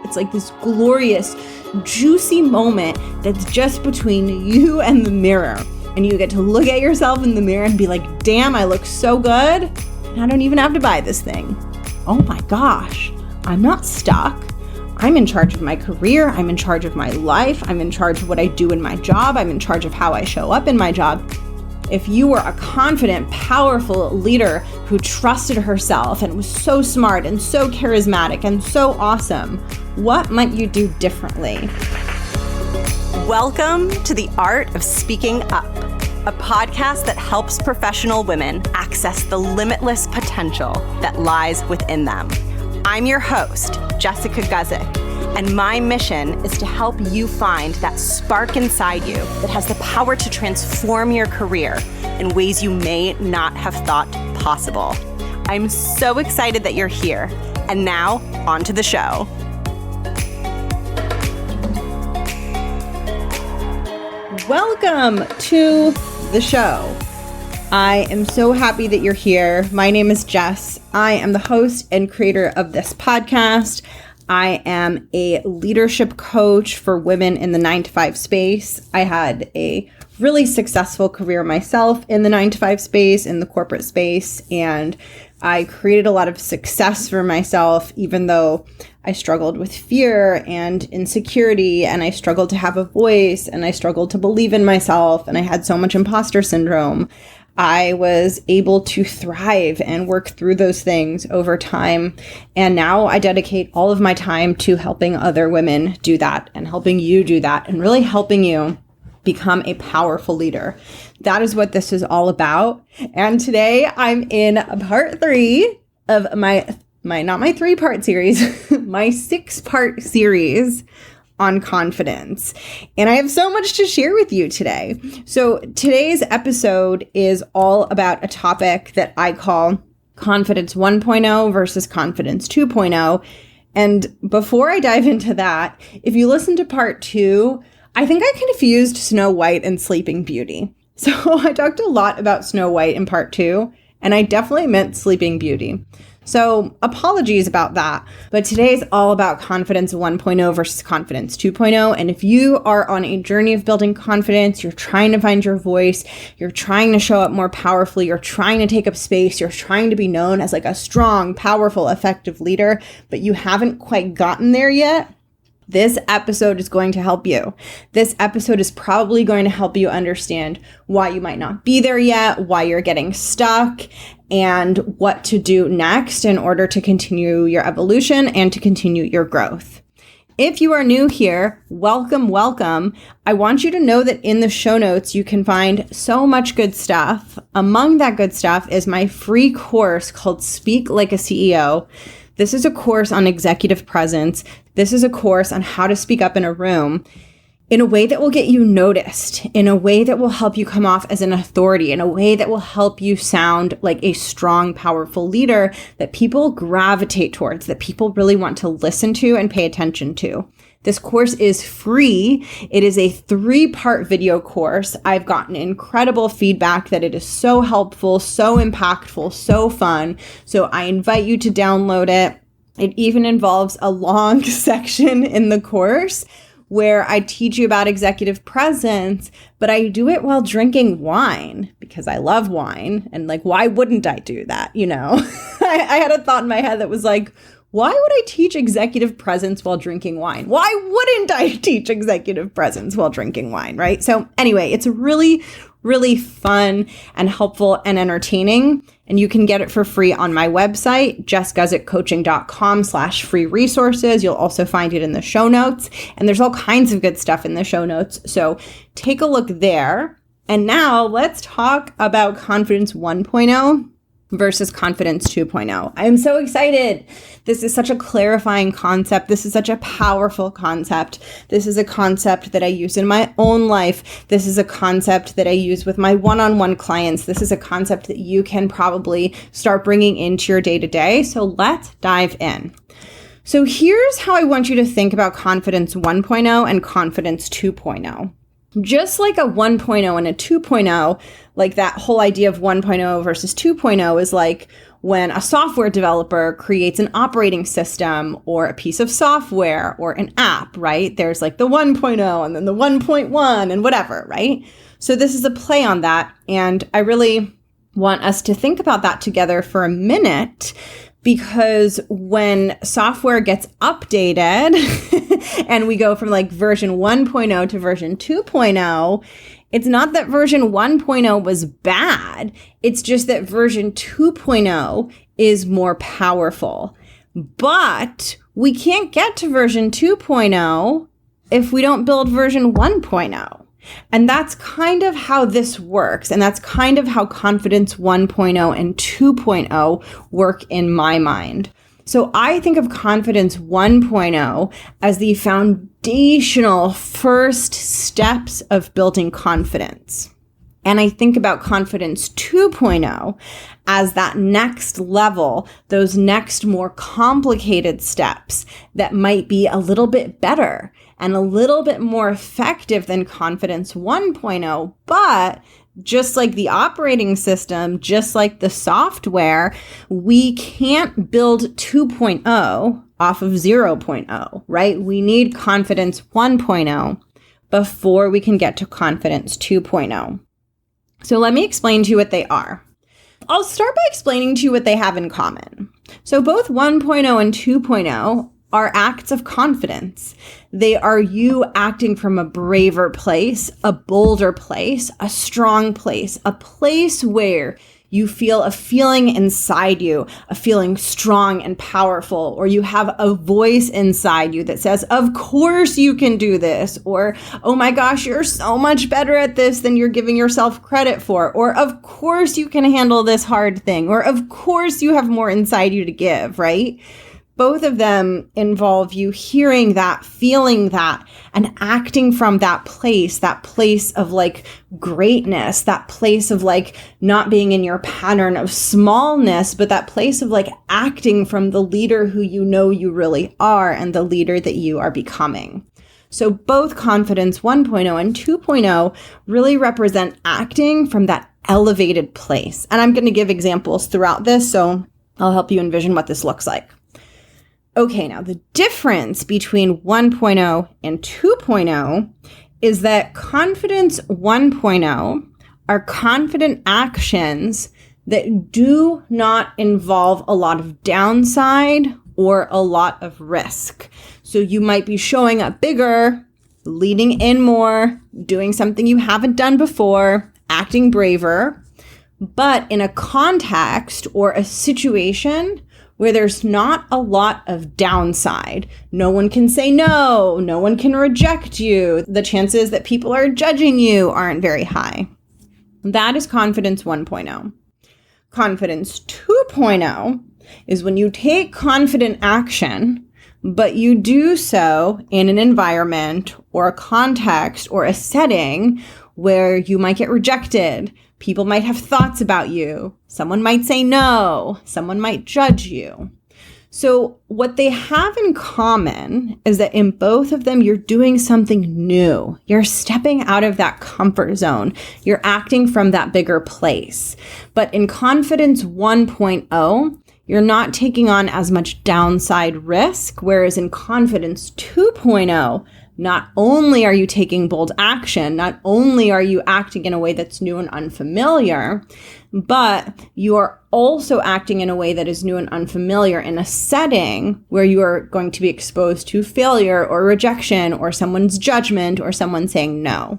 It's like this glorious, juicy moment that's just between you and the mirror. And you get to look at yourself in the mirror and be like, damn, I look so good. And I don't even have to buy this thing. Oh my gosh, I'm not stuck. I'm in charge of my career. I'm in charge of my life. I'm in charge of what I do in my job. I'm in charge of how I show up in my job. If you were a confident, powerful leader who trusted herself and was so smart and so charismatic and so awesome, what might you do differently? Welcome to The Art of Speaking Up, a podcast that helps professional women access the limitless potential that lies within them. I'm your host, Jessica Guzik, and my mission is to help you find that spark inside you that has the power to transform your career in ways you may not have thought possible. I'm so excited that you're here. And now, on to the show. Welcome to the show. I am so happy that you're here. My name is Jess. I am the host and creator of this podcast. I am a leadership coach for women in the 9-to-5 space. I had a really successful career myself in the 9-to-5 space, in the corporate space, and I created a lot of success for myself, even though I struggled with fear and insecurity, and I struggled to have a voice, and I struggled to believe in myself, and I had so much imposter syndrome. I was able to thrive and work through those things over time. And now I dedicate all of my time to helping other women do that and helping you do that and really helping you become a powerful leader. That is what this is all about. And today I'm in part 3 of my not my 3-part series, my 6-part series on confidence. And I have so much to share with you today. So today's episode is all about a topic that I call Confidence 1.0 versus Confidence 2.0. And before I dive into that, if you listen to part 2, I think I confused Snow White and Sleeping Beauty. So I talked a lot about Snow White in part 2, and I definitely meant Sleeping Beauty. So apologies about that, but today's all about Confidence 1.0 versus Confidence 2.0. And if you are on a journey of building confidence, you're trying to find your voice, you're trying to show up more powerfully, you're trying to take up space, you're trying to be known as like a strong, powerful, effective leader, but you haven't quite gotten there yet, this episode is going to help you. This episode is probably going to help you understand why you might not be there yet, why you're getting stuck, and what to do next in order to continue your evolution and to continue your growth. If you are new here, welcome, welcome. I want you to know that in the show notes, you can find so much good stuff. Among that good stuff is my free course called Speak Like a CEO. This is a course on executive presence. This is a course on how to speak up in a room in a way that will get you noticed, in a way that will help you come off as an authority, in a way that will help you sound like a strong, powerful leader that people gravitate towards, that people really want to listen to and pay attention to. This course is free. It is a 3-part video course. I've gotten incredible feedback that it is so helpful, so impactful, so fun. So I invite you to download it. It even involves a long section in the course where I teach you about executive presence, but I do it while drinking wine because I love wine. And like, why wouldn't I do that? You know, I had a thought in my head that was like, why would I teach executive presence while drinking wine? Why wouldn't I teach executive presence while drinking wine, right? So anyway, it's really, really fun and helpful and entertaining. And you can get it for free on my website, jessguzikcoaching.com/free resources. You'll also find it in the show notes. And there's all kinds of good stuff in the show notes. So take a look there. And now let's talk about Confidence 1.0 versus Confidence 2.0. I am so excited. This is such a clarifying concept. This is such a powerful concept. This is a concept that I use in my own life. This is a concept that I use with my one-on-one clients. This is a concept that you can probably start bringing into your day-to-day. So let's dive in. So here's how I want you to think about Confidence 1.0 and Confidence 2.0. Just like a 1.0 and a 2.0, like that whole idea of 1.0 versus 2.0 is like when a software developer creates an operating system or a piece of software or an app, right? There's like the 1.0 and then the 1.1 and whatever, right? So this is a play on that. And I really want us to think about that together for a minute, because when software gets updated and we go from like version 1.0 to version 2.0, it's not that version 1.0 was bad. It's just that version 2.0 is more powerful. But we can't get to version 2.0 if we don't build version 1.0. And that's kind of how this works. And that's kind of how Confidence 1.0 and 2.0 work in my mind. So I think of Confidence 1.0 as the foundational first steps of building confidence. And I think about Confidence 2.0 as that next level, those next more complicated steps that might be a little bit better and a little bit more effective than Confidence 1.0. But just like the operating system, just like the software, we can't build 2.0 off of 0.0, right? We need Confidence 1.0 before we can get to Confidence 2.0. So let me explain to you what they are. I'll start by explaining to you what they have in common. So both 1.0 and 2.0 are acts of confidence. They are you acting from a braver place, a bolder place, a strong place, a place where you feel a feeling inside you, a feeling strong and powerful, or you have a voice inside you that says, of course you can do this, or, oh my gosh, you're so much better at this than you're giving yourself credit for, or of course you can handle this hard thing, or of course you have more inside you to give, right? Both of them involve you hearing that, feeling that, and acting from that place of like greatness, that place of like not being in your pattern of smallness, but that place of like acting from the leader who you know you really are and the leader that you are becoming. So both Confidence 1.0 and 2.0 really represent acting from that elevated place. And I'm going to give examples throughout this, so I'll help you envision what this looks like. Okay, now the difference between 1.0 and 2.0 is that Confidence 1.0 are confident actions that do not involve a lot of downside or a lot of risk. So you might be showing up bigger, leaning in more, doing something you haven't done before, acting braver, but in a context or a situation where there's not a lot of downside. No one can say no. No one can reject you. The chances that people are judging you aren't very high. That is Confidence 1.0. Confidence 2.0 is when you take confident action, but you do so in an environment or a context or a setting where you might get rejected. People might have thoughts about you. Someone might say no. Someone might judge you. So what they have in common is that in both of them, you're doing something new. You're stepping out of that comfort zone. You're acting from that bigger place. But in Confidence 1.0, you're not taking on as much downside risk, whereas in Confidence 2.0, not only are you taking bold action, not only are you acting in a way that's new and unfamiliar, but you are also acting in a way that is new and unfamiliar in a setting where you are going to be exposed to failure or rejection or someone's judgment or someone saying no.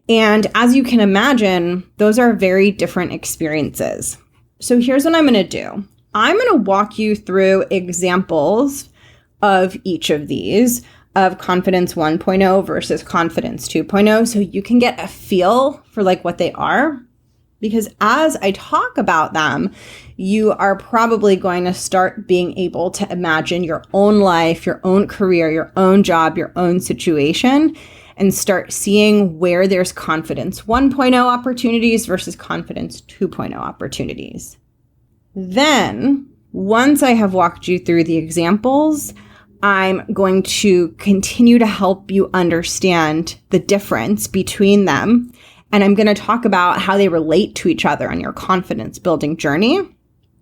And as you can imagine, those are very different experiences. So here's what I'm going to do. I'm going to walk you through examples of each of these, of Confidence 1.0 versus Confidence 2.0, so you can get a feel for like what they are. Because as I talk about them, you are probably going to start being able to imagine your own life, your own career, your own job, your own situation, and start seeing where there's Confidence 1.0 opportunities versus Confidence 2.0 opportunities. Then, once I have walked you through the examples, I'm going to continue to help you understand the difference between them. And I'm going to talk about how they relate to each other on your confidence building journey.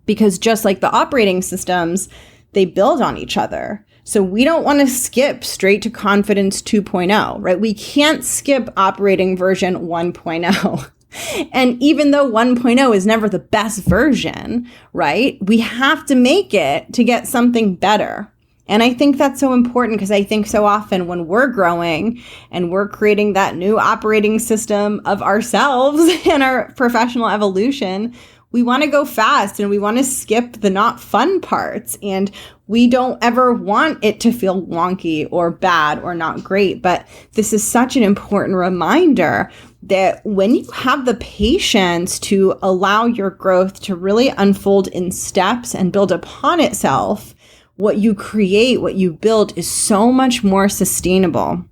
Because just like the operating systems, they build on each other. So we don't want to skip straight to Confidence 2.0, right? We can't skip operating version 1.0. And even though 1.0 is never the best version, right? We have to make it to get something better. And I think that's so important because I think so often when we're growing and we're creating that new operating system of ourselves and our professional evolution, we want to go fast and we want to skip the not fun parts. And we don't ever want it to feel wonky or bad or not great. But this is such an important reminder that when you have the patience to allow your growth to really unfold in steps and build upon itself, what you create, what you build is so much more sustainable.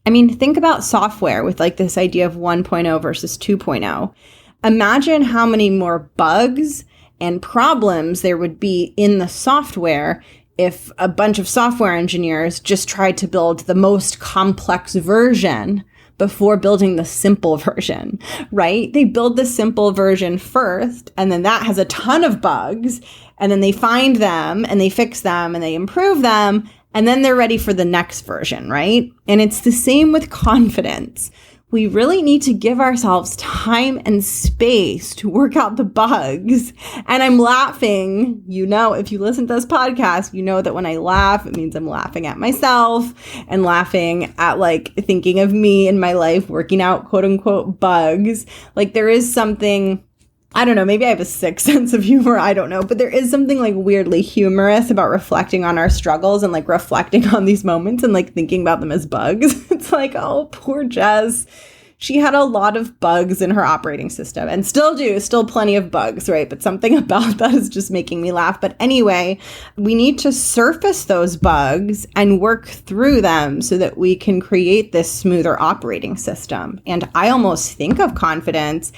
I mean, think about software with like this idea of 1.0 versus 2.0. Imagine how many more bugs and problems there would be in the software if a bunch of software engineers just tried to build the most complex version before building the simple version, right? They build the simple version first, and then that has a ton of bugs, and then they find them, and they fix them, and they improve them, and then they're ready for the next version, right? And it's the same with confidence. We really need to give ourselves time and space to work out the bugs. And I'm laughing. You know, if you listen to this podcast, you know that when I laugh, it means I'm laughing at myself and laughing at like thinking of me in my life working out quote unquote bugs. Like there is something, I don't know, maybe I have a sick sense of humor, I don't know, but there is something like weirdly humorous about reflecting on our struggles and like reflecting on these moments and like thinking about them as bugs. It's like, oh, poor Jess. She had a lot of bugs in her operating system and still plenty of bugs, right? But something about that is just making me laugh. But anyway, we need to surface those bugs and work through them so that we can create this smoother operating system. And I almost think of confidence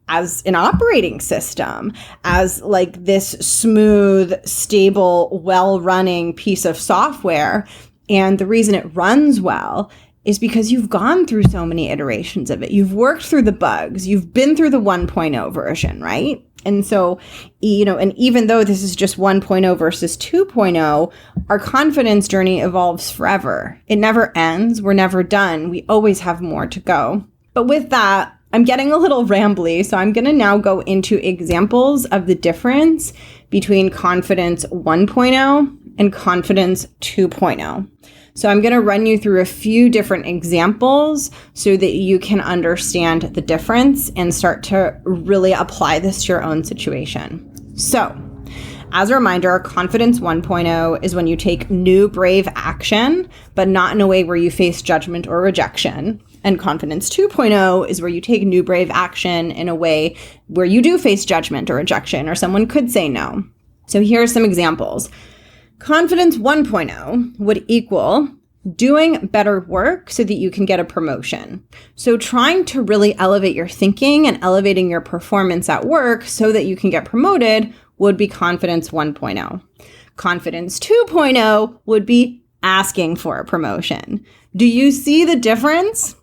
as an operating system, as like this smooth, stable, well-running piece of software. And the reason it runs well is because you've gone through so many iterations of it. You've worked through the bugs. You've been through the 1.0 version, right? And so, you know, and even though this is just 1.0 versus 2.0, our confidence journey evolves forever. It never ends. We're never done. We always have more to go. But with that, I'm getting a little rambly, so I'm going to now go into examples of the difference between Confidence 1.0 and Confidence 2.0. So I'm going to run you through a few different examples so that you can understand the difference and start to really apply this to your own situation. So, as a reminder, Confidence 1.0 is when you take new, brave action, but not in a way where you face judgment or rejection. And Confidence 2.0 is where you take new, brave action in a way where you do face judgment or rejection, or someone could say no. So here are some examples. Confidence 1.0 would equal doing better work so that you can get a promotion. So trying to really elevate your thinking and elevating your performance at work so that you can get promoted would be Confidence 1.0. Confidence 2.0 would be asking for a promotion. Do you see the difference?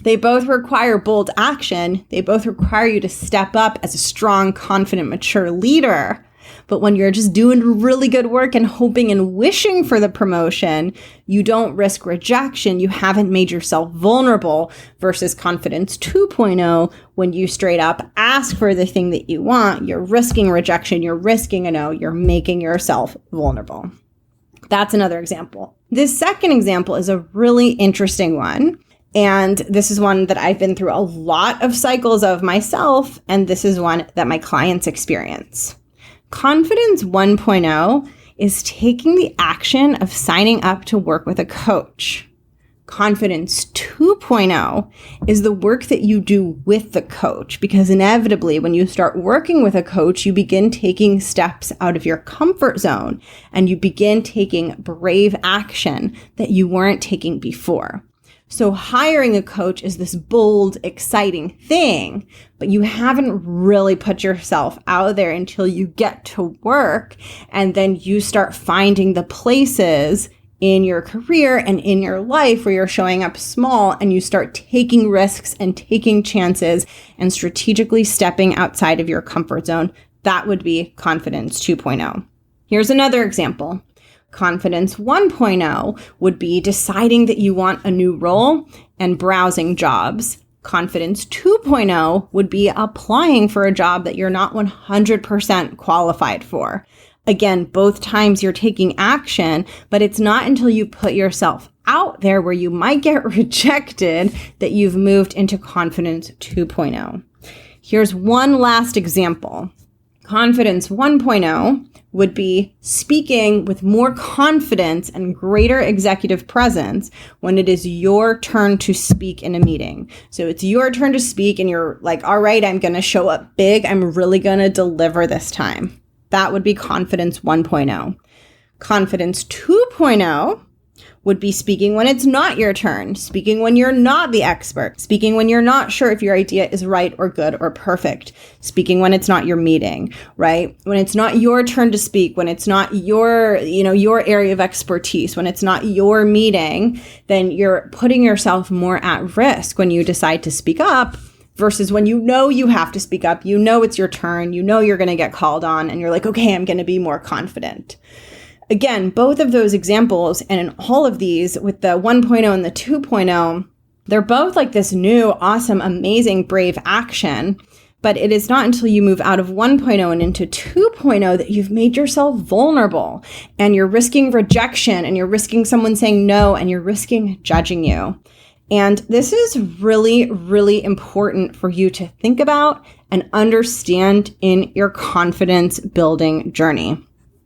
They both require bold action. They both require you to step up as a strong, confident, mature leader. But when you're just doing really good work and hoping and wishing for the promotion, you don't risk rejection. You haven't made yourself vulnerable versus Confidence 2.0. When you straight up ask for the thing that you want, you're risking rejection. You're risking a no. You're making yourself vulnerable. That's another example. This second example is a really interesting one. And this is one that I've been through a lot of cycles of myself. And this is one that my clients experience. Confidence 1.0 is taking the action of signing up to work with a coach. Confidence 2.0 is the work that you do with the coach, because inevitably when you start working with a coach, you begin taking steps out of your comfort zone and you begin taking brave action that you weren't taking before. So hiring a coach is this bold, exciting thing, but you haven't really put yourself out there until you get to work, and then you start finding the places in your career and in your life where you're showing up small and you start taking risks and taking chances and strategically stepping outside of your comfort zone. That would be Confidence 2.0. Here's another example. Confidence 1.0 would be deciding that you want a new role and browsing jobs. Confidence 2.0 would be applying for a job that you're not 100% qualified for. Again, both times you're taking action, but it's not until you put yourself out there where you might get rejected that you've moved into Confidence 2.0. Here's one last example. Confidence 1.0 would be speaking with more confidence and greater executive presence when it is your turn to speak in a meeting. So it's your turn to speak and you're like, all right, I'm going to show up big. I'm really going to deliver this time. That would be Confidence 1.0. Confidence 2.0 would be speaking when it's not your turn, speaking when you're not the expert, speaking when you're not sure if your idea is right or good or perfect, speaking when it's not your meeting, right? When it's not your turn to speak, when it's not your area of expertise, when it's not your meeting, then you're putting yourself more at risk when you decide to speak up versus when you know you have to speak up, you know it's your turn, you know you're going to get called on, and you're like, okay, I'm going to be more confident. Again, both of those examples and in all of these with the 1.0 and the 2.0, they're both like this new, awesome, amazing, brave action. But it is not until you move out of 1.0 and into 2.0 that you've made yourself vulnerable and you're risking rejection and you're risking someone saying no and you're risking judging you. And this is really, really important for you to think about and understand in your confidence building journey.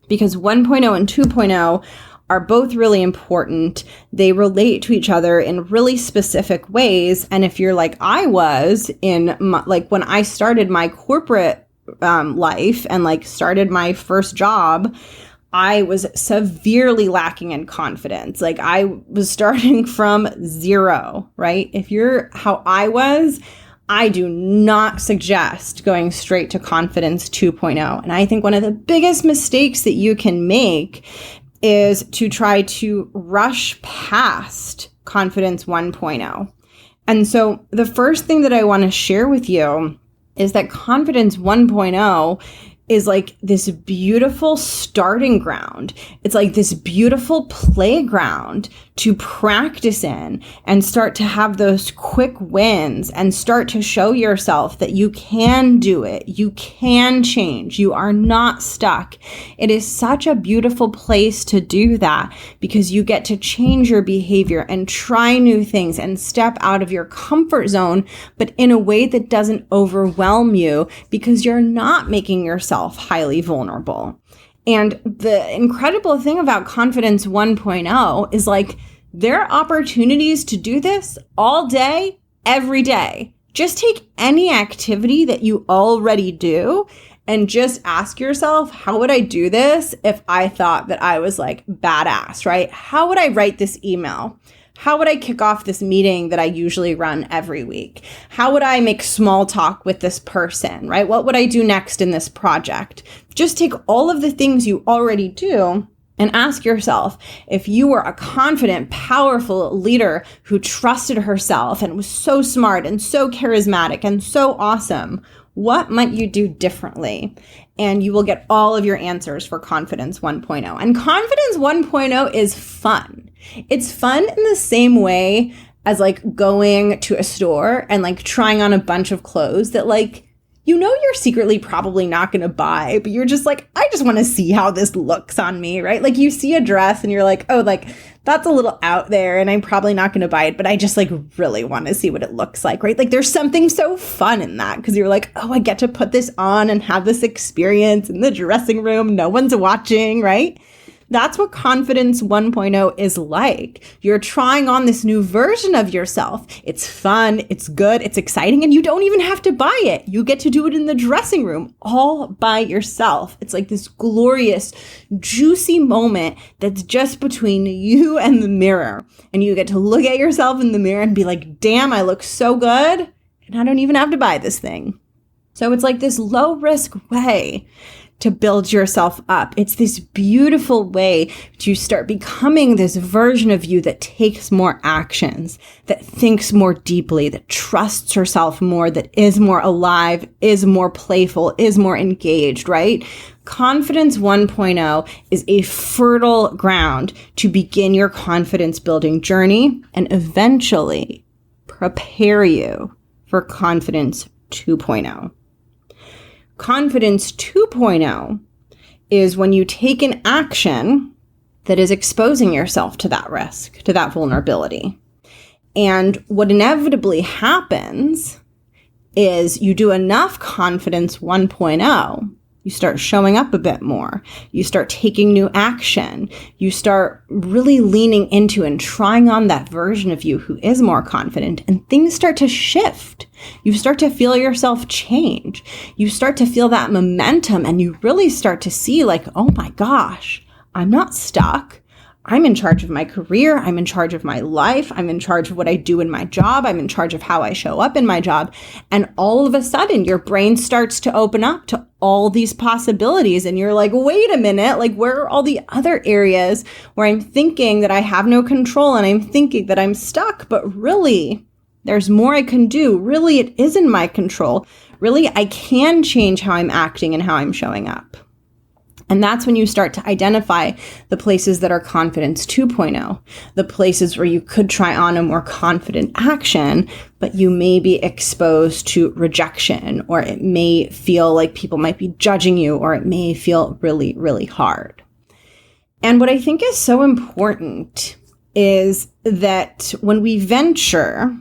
Because 1.0 and 2.0 are both really important. They relate to each other in really specific ways. And if you're like I was in when I started my corporate life and started my first job, I was severely lacking in confidence. I was starting from zero, right? If you're how I was, I do not suggest going straight to Confidence 2.0. And I think one of the biggest mistakes that you can make is to try to rush past Confidence 1.0. And so the first thing that I want to share with you is that Confidence 1.0 is like this beautiful starting ground. It's like this beautiful playground to practice in and start to have those quick wins and start to show yourself that you can do it. You can change. You are not stuck. It is such a beautiful place to do that because you get to change your behavior and try new things and step out of your comfort zone, but in a way that doesn't overwhelm you because you're not making yourself highly vulnerable. And the incredible thing about Confidence 1.0 is there are opportunities to do this all day, every day. Just take any activity that you already do and just ask yourself, how would I do this if I thought that I was badass, right? How would I write this email? How would I kick off this meeting that I usually run every week? How would I make small talk with this person, right? What would I do next in this project? Just take all of the things you already do and ask yourself, if you were a confident, powerful leader who trusted herself and was so smart and so charismatic and so awesome, what might you do differently? And you will get all of your answers for Confidence 1.0. And Confidence 1.0 is fun. It's fun in the same way as going to a store and trying on a bunch of clothes that you're secretly probably not going to buy, but you're just I just want to see how this looks on me, right? You see a dress and you're that's a little out there and I'm probably not going to buy it, but I just really want to see what it looks like, right? There's something so fun in that because you're oh, I get to put this on and have this experience in the dressing room. No one's watching, right? That's what Confidence 1.0 is like. You're trying on this new version of yourself. It's fun, it's good, it's exciting, and you don't even have to buy it. You get to do it in the dressing room all by yourself. It's this glorious, juicy moment that's just between you and the mirror. And you get to look at yourself in the mirror and be damn, I look so good, and I don't even have to buy this thing. So it's this low risk way to build yourself up. It's this beautiful way to start becoming this version of you that takes more actions, that thinks more deeply, that trusts herself more, that is more alive, is more playful, is more engaged, right? Confidence 1.0 is a fertile ground to begin your confidence building journey and eventually prepare you for Confidence 2.0. Confidence 2.0 is when you take an action that is exposing yourself to that risk, to that vulnerability. And what inevitably happens is you do enough Confidence 1.0, you start showing up a bit more. You start taking new action. You start really leaning into and trying on that version of you who is more confident, and things start to shift. You start to feel yourself change. You start to feel that momentum, and you really start to see like, oh my gosh, I'm not stuck. I'm in charge of my career. I'm in charge of my life. I'm in charge of what I do in my job. I'm in charge of how I show up in my job. And all of a sudden, your brain starts to open up to all these possibilities. And you're like, wait a minute, like where are all the other areas where I'm thinking that I have no control and I'm thinking that I'm stuck, but really there's more I can do. Really, it is in my control. Really, I can change how I'm acting and how I'm showing up. And that's when you start to identify the places that are Confidence 2.0, the places where you could try on a more confident action, but you may be exposed to rejection, or it may feel like people might be judging you, or it may feel really, really hard. And what I think is so important is that when we venture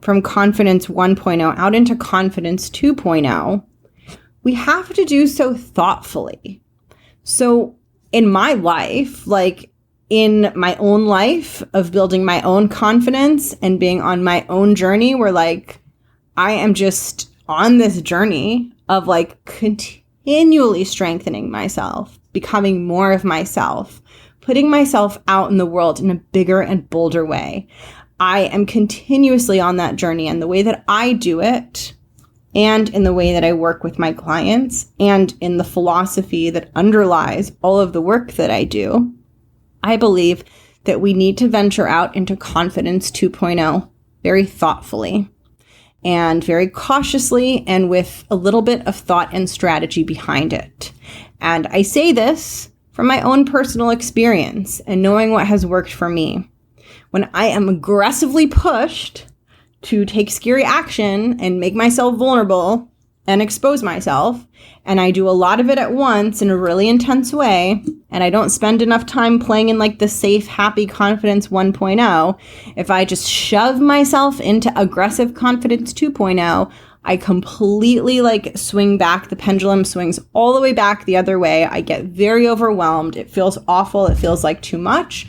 from Confidence 1.0 out into Confidence 2.0, we have to do so thoughtfully. So in my life, like in my own life of building my own confidence and being on my own journey, where like I am just on this journey of like continually strengthening myself, becoming more of myself, putting myself out in the world in a bigger and bolder way. I am continuously on that journey, and the way that I do it, and in the way that I work with my clients, and in the philosophy that underlies all of the work that I do, I believe that we need to venture out into Confidence 2.0 very thoughtfully and very cautiously, and with a little bit of thought and strategy behind it. And I say this from my own personal experience and knowing what has worked for me. When I am aggressively pushed to take scary action and make myself vulnerable and expose myself, and I do a lot of it at once in a really intense way, and I don't spend enough time playing in like the safe, happy Confidence 1.0, if I just shove myself into aggressive Confidence 2.0, I completely like swing back. The pendulum swings all the way back the other way. I get very overwhelmed. It feels awful. It feels like too much.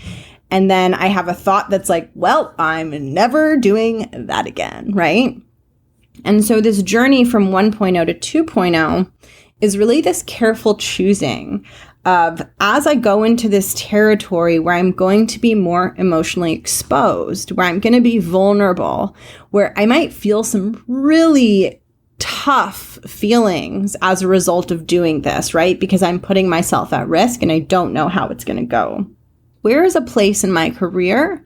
And then I have a thought that's like, well, I'm never doing that again, right? And so this journey from 1.0 to 2.0 is really this careful choosing of, as I go into this territory where I'm going to be more emotionally exposed, where I'm going to be vulnerable, where I might feel some really tough feelings as a result of doing this, right? Because I'm putting myself at risk and I don't know how it's going to go. Where is a place in my career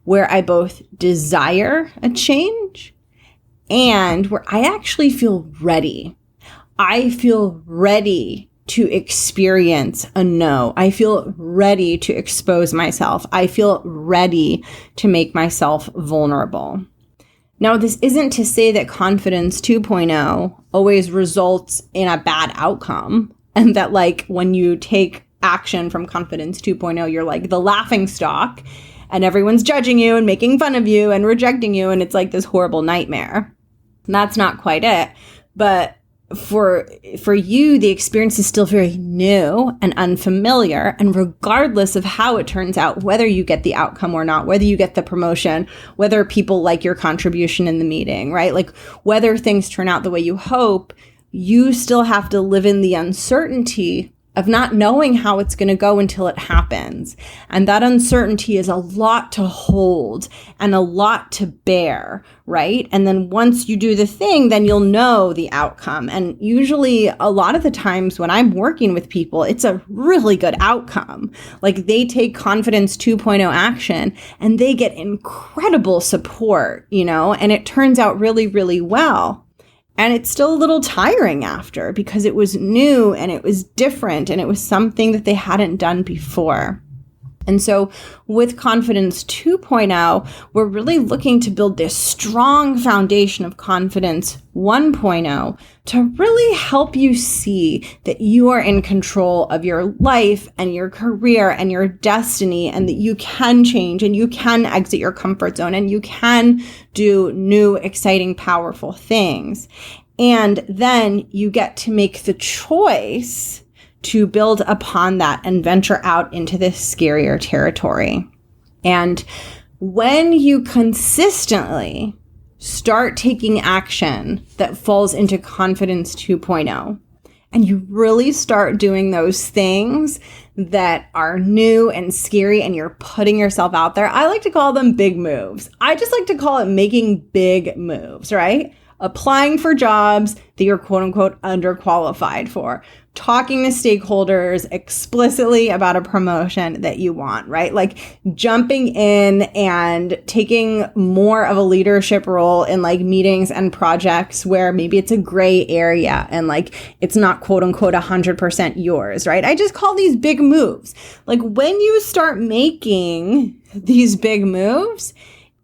where I both desire a change and where I actually feel ready? I feel ready to experience a no. I feel ready to expose myself. I feel ready to make myself vulnerable. Now, this isn't to say that Confidence 2.0 always results in a bad outcome, and that like when you take action from Confidence 2.0, you're like the laughing stock and everyone's judging you and making fun of you and rejecting you, and it's like this horrible nightmare. And that's not quite it. But for you, the experience is still very new and unfamiliar, and regardless of how it turns out, whether you get the outcome or not, whether you get the promotion, whether people like your contribution in the meeting, right? Like whether things turn out the way you hope, you still have to live in the uncertainty of not knowing how it's going to go until it happens. And that uncertainty is a lot to hold and a lot to bear, right? And then once you do the thing, then you'll know the outcome. And usually a lot of the times when I'm working with people, it's a really good outcome. Like they take Confidence 2.0 action and they get incredible support, and it turns out really, really well. And it's still a little tiring after because it was new and it was different and it was something that they hadn't done before. And so with Confidence 2.0, we're really looking to build this strong foundation of Confidence 1.0 to really help you see that you are in control of your life and your career and your destiny, and that you can change and you can exit your comfort zone and you can do new, exciting, powerful things. And then you get to make the choice to build upon that and venture out into this scarier territory. And when you consistently start taking action that falls into Confidence 2.0, and you really start doing those things that are new and scary and you're putting yourself out there, I like to call them big moves. I just like to call it making big moves, right? Applying for jobs that you're quote unquote underqualified for, talking to stakeholders explicitly about a promotion that you want, right? Like jumping in and taking more of a leadership role in like meetings and projects where maybe it's a gray area and like it's not quote unquote 100% yours, right? I just call these big moves. Like when you start making these big moves,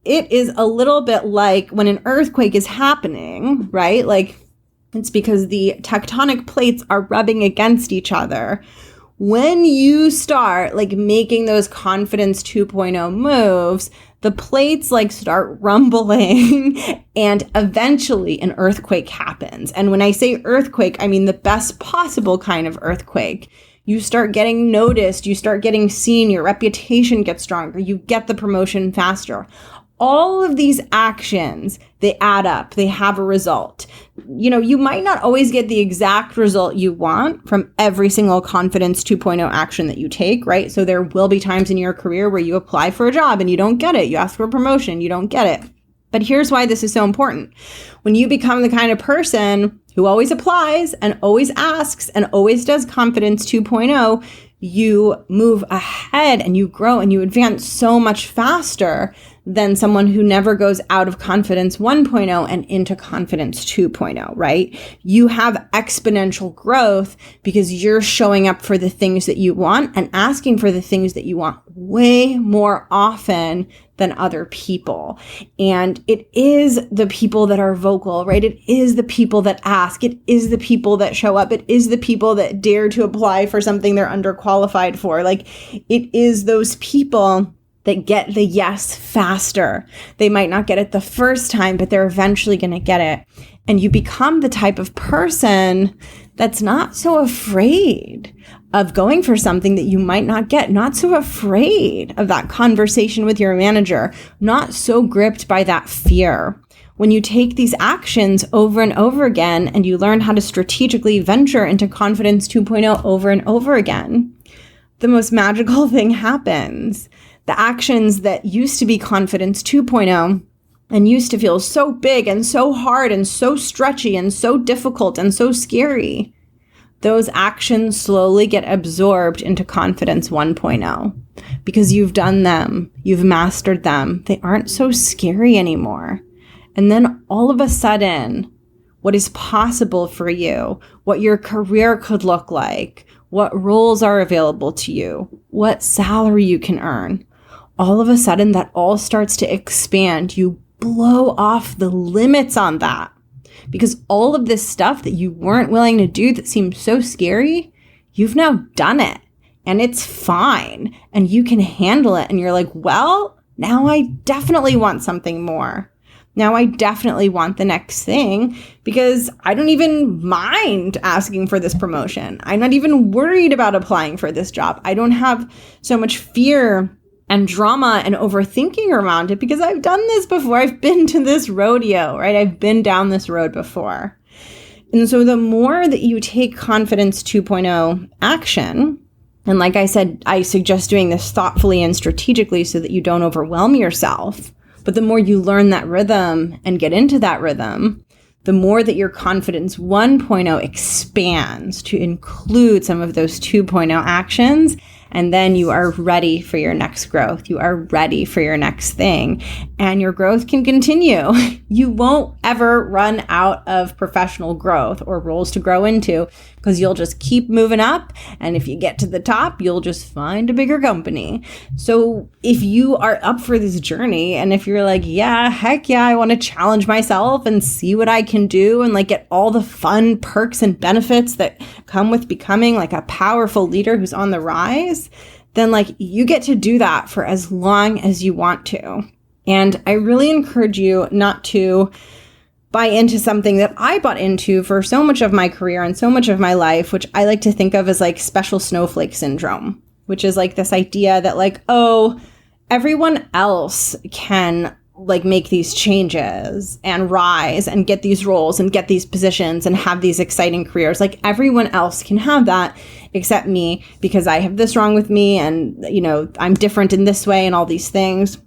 it is a little bit like when an earthquake is happening, right? Like it's because the tectonic plates are rubbing against each other. When you start like making those Confidence 2.0 moves, the plates like start rumbling and eventually an earthquake happens. And when I say earthquake, I mean the best possible kind of earthquake. You start getting noticed, you start getting seen, your reputation gets stronger, you get the promotion faster. All of these actions, they add up, they have a result. You might not always get the exact result you want from every single Confidence 2.0 action that you take, right? So there will be times in your career where you apply for a job and you don't get it. You ask for a promotion, you don't get it. But here's why this is so important. When you become the kind of person who always applies and always asks and always does Confidence 2.0, you move ahead and you grow and you advance so much faster than someone who never goes out of Confidence 1.0 and into Confidence 2.0, right? You have exponential growth because you're showing up for the things that you want and asking for the things that you want way more often than other people. And it is the people that are vocal, right? It is the people that ask. It is the people that show up. It is the people that dare to apply for something they're underqualified for. Like it is those people that get the yes faster. They might not get it the first time, but they're eventually going to get it. And you become the type of person that's not so afraid of going for something that you might not get, not so afraid of that conversation with your manager, not so gripped by that fear. When you take these actions over and over again and you learn how to strategically venture into Confidence 2.0 over and over again, the most magical thing happens. The actions that used to be Confidence 2.0 and used to feel so big and so hard and so stretchy and so difficult and so scary, those actions slowly get absorbed into Confidence 1.0 because you've done them, you've mastered them. They aren't so scary anymore. And then all of a sudden, what is possible for you, what your career could look like, what roles are available to you, what salary you can earn, all of a sudden that all starts to expand. You blow off the limits on that because all of this stuff that you weren't willing to do that seemed so scary, you've now done it and it's fine and you can handle it. And you're like, well, now I definitely want something more. Now I definitely want the next thing because I don't even mind asking for this promotion. I'm not even worried about applying for this job. I don't have so much fear and drama and overthinking around it because I've done this before. I've been to this rodeo, right? I've been down this road before. And so the more that you take Confidence 2.0 action, and like I said, I suggest doing this thoughtfully and strategically so that you don't overwhelm yourself. But the more you learn that rhythm and get into that rhythm, the more that your Confidence 1.0 expands to include some of those 2.0 actions. And then you are ready for your next growth. You are ready for your next thing. And your growth can continue. You won't ever run out of professional growth or roles to grow into because you'll just keep moving up. And if you get to the top, you'll just find a bigger company. So if you are up for this journey and if you're like, yeah, heck yeah, I want to challenge myself and see what I can do and like get all the fun perks and benefits that come with becoming like a powerful leader who's on the rise, then like you get to do that for as long as you want to. And I really encourage you not to buy into something that I bought into for so much of my career and so much of my life, which I like to think of as like special snowflake syndrome, which is like this idea that like, oh, everyone else can like make these changes and rise and get these roles and get these positions and have these exciting careers. Like everyone else can have that except me because I have this wrong with me and, you know, I'm different in this way and all these things.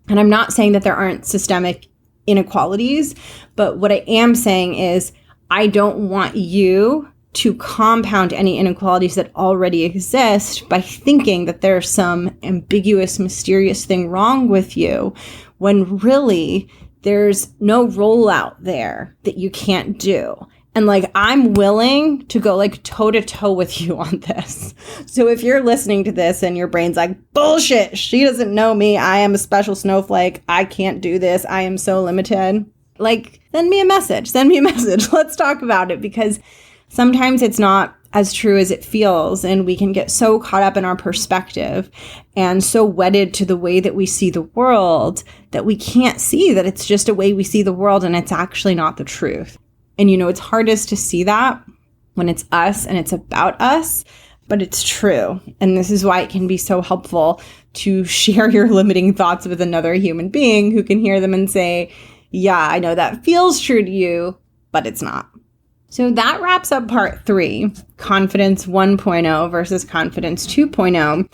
And I'm not saying that there aren't systemic inequalities, but what I am saying is I don't want you to compound any inequalities that already exist by thinking that there's some ambiguous, mysterious thing wrong with you, when really there's no rollout there that you can't do. And like, I'm willing to go like toe to toe with you on this. So if you're listening to this and your brain's like, bullshit, she doesn't know me. I am a special snowflake. I can't do this. I am so limited. Like, send me a message. Let's talk about it, because sometimes it's not as true as it feels. And we can get so caught up in our perspective and so wedded to the way that we see the world that we can't see that it's just a way we see the world and it's actually not the truth. And, you know, it's hardest to see that when it's us and it's about us, but it's true. And this is why it can be so helpful to share your limiting thoughts with another human being who can hear them and say, yeah, I know that feels true to you, but it's not. So that wraps up part 3, Confidence 1.0 versus Confidence 2.0.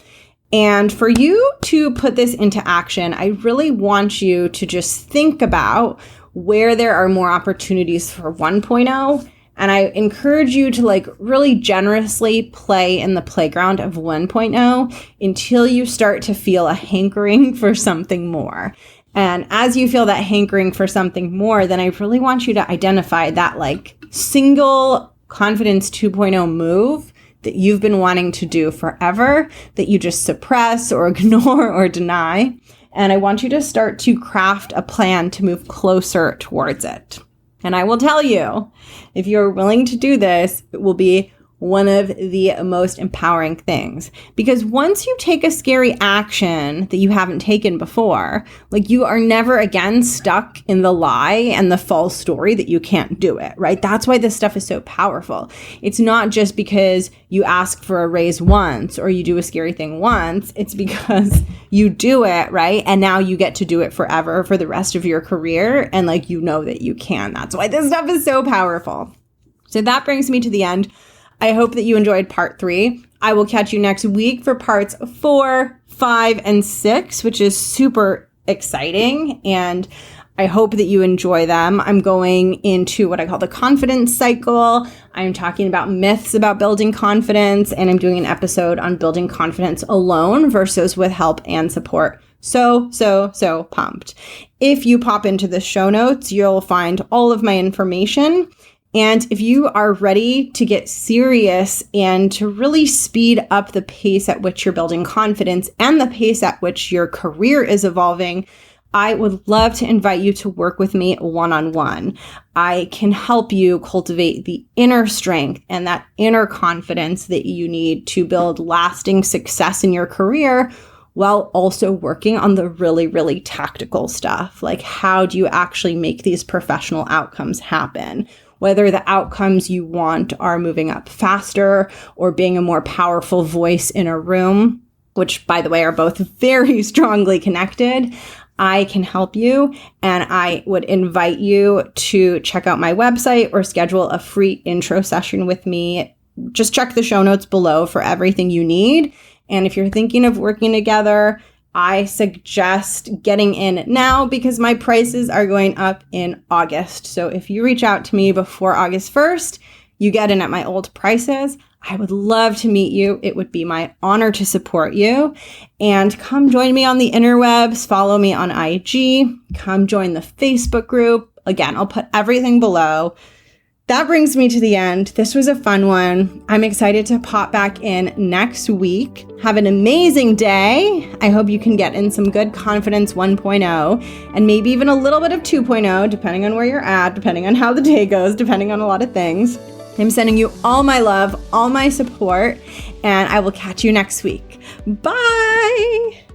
And for you to put this into action, I really want you to just think about where there are more opportunities for 1.0. And I encourage you to like really generously play in the playground of 1.0 until you start to feel a hankering for something more. And as you feel that hankering for something more, then I really want you to identify that like single Confidence 2.0 move that you've been wanting to do forever that you just suppress or ignore or deny. And I want you to start to craft a plan to move closer towards it. And I will tell you, if you're willing to do this, it will be one of the most empowering things. Because once you take a scary action that you haven't taken before, like you are never again stuck in the lie and the false story that you can't do it, right? That's why this stuff is so powerful. It's not just because you ask for a raise once or you do a scary thing once. It's because you do it, right? And now you get to do it forever for the rest of your career. And like, you know that you can. That's why this stuff is so powerful. So that brings me to the end. I hope that you enjoyed part 3. I will catch you next week for parts 4, 5, and 6, which is super exciting. And I hope that you enjoy them. I'm going into what I call the confidence cycle. I'm talking about myths about building confidence, and I'm doing an episode on building confidence alone versus with help and support. So pumped. If you pop into the show notes, you'll find all of my information. And if you are ready to get serious and to really speed up the pace at which you're building confidence and the pace at which your career is evolving, I would love to invite you to work with me one-on-one. I can help you cultivate the inner strength and that inner confidence that you need to build lasting success in your career, while also working on the really, really tactical stuff. Like, how do you actually make these professional outcomes happen? Whether the outcomes you want are moving up faster or being a more powerful voice in a room, which, by the way, are both very strongly connected. I can help you, and I would invite you to check out my website or schedule a free intro session with me. Just check the show notes below for everything you need. And if you're thinking of working together, I suggest getting in now because my prices are going up in August. So if you reach out to me before August 1st, you get in at my old prices. I would love to meet you. It would be my honor to support you. And come join me on the interwebs. Follow me on IG. Come join the Facebook group. Again, I'll put everything below. That brings me to the end. This was a fun one. I'm excited to pop back in next week. Have an amazing day. I hope you can get in some good confidence 1.0 and maybe even a little bit of 2.0, depending on where you're at, depending on how the day goes, depending on a lot of things. I'm sending you all my love, all my support, and I will catch you next week. Bye.